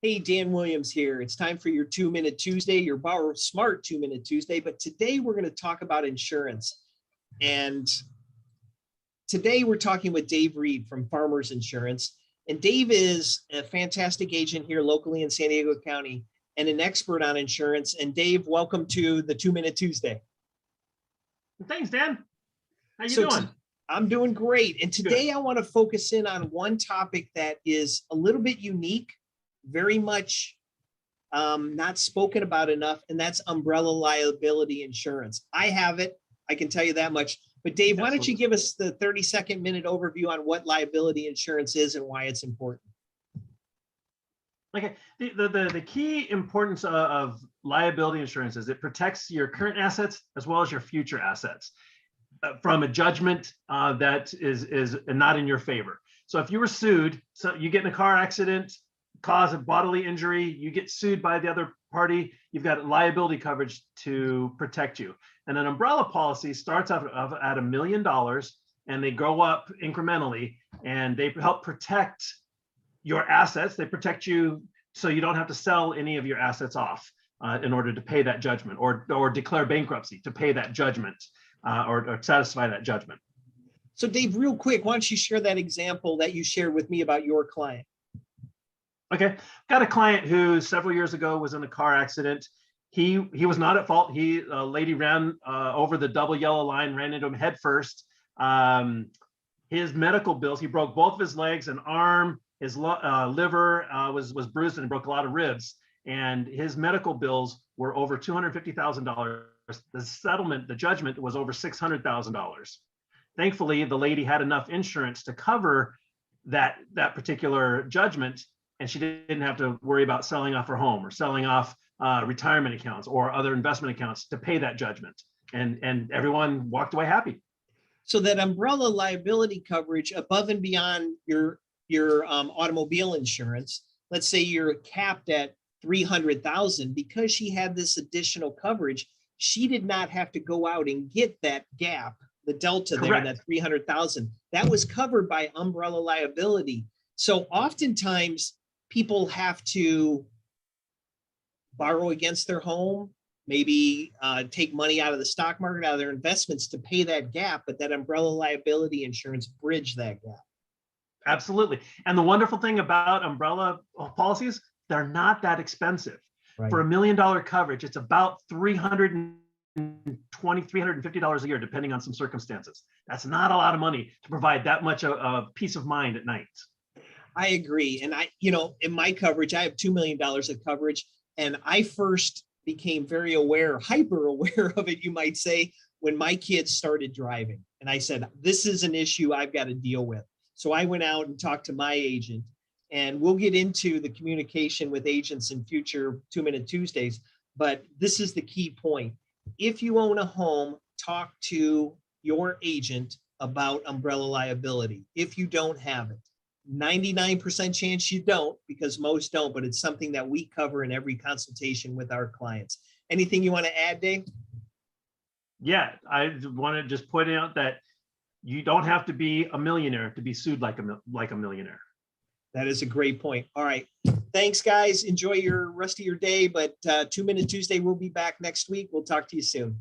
Hey, Dan Williams here. It's time for your 2-Minute Tuesday, your Borrow Smart 2-Minute Tuesday. But today we're going to talk about insurance. And today we're talking with Dave Reed from Farmers Insurance. And Dave is a fantastic agent here locally in San Diego County and an expert on insurance. And Dave, welcome to the 2-Minute Tuesday. Thanks, Dan. How you doing? I'm doing great. And today I want to focus in on one topic that is a little bit unique, very much not spoken about enough, and that's umbrella liability insurance. I have it, I can tell you that much. But Dave, why don't you give us the 30-second minute overview on what liability insurance is and why it's important? Okay, the key importance of liability insurance is it protects your current assets as well as your future assets from a judgment that is not in your favor. So if you were sued, so you get in a car accident, cause of bodily injury, you get sued by the other party, you've got liability coverage to protect you. And an umbrella policy starts off at $1 million and they go up incrementally and they help protect your assets. They protect you so you don't have to sell any of your assets off in order to pay that judgment or declare bankruptcy to pay that judgment or satisfy that judgment. So Dave, real quick, why don't you share that example that you shared with me about your client? Okay, got a client who several years ago was in a car accident. He was not at fault. A lady ran over the double yellow line, ran into him head first. His medical bills, he broke both of his legs, an arm, his liver was bruised and broke a lot of ribs. And his medical bills were over $250,000. The settlement, the judgment was over $600,000. Thankfully, the lady had enough insurance to cover that particular judgment, and she didn't have to worry about selling off her home or selling off retirement accounts or other investment accounts to pay that judgment. And everyone walked away happy. So that umbrella liability coverage above and beyond your automobile insurance, let's say you're capped at $300,000, because she had this additional coverage, she did not have to go out and get that gap, the delta there, Correct. that $300,000. That was covered by umbrella liability. So oftentimes people have to borrow against their home, maybe take money out of the stock market, out of their investments to pay that gap, but that umbrella liability insurance bridged that gap. Absolutely. And the wonderful thing about umbrella policies, they're not that expensive. Right. For $1 million coverage, it's about $350 a year, depending on some circumstances. That's not a lot of money to provide that much of peace of mind at night. I agree. And in my coverage, I have $2 million of coverage. And I first became very aware, hyper aware of it, you might say, when my kids started driving. And I said, this is an issue I've got to deal with. So I went out and talked to my agent, and we'll get into the communication with agents in future 2-Minute Tuesdays. But this is the key point. If you own a home, talk to your agent about umbrella liability. If you don't have it, 99% chance you don't, because most don't, but it's something that we cover in every consultation with our clients. Anything you want to add, Dave? Yeah, I want to just point out that you don't have to be a millionaire to be sued like a millionaire. That is a great point. All right. Thanks, guys. Enjoy your rest of your day. But 2-Minute Tuesday, we'll be back next week. We'll talk to you soon.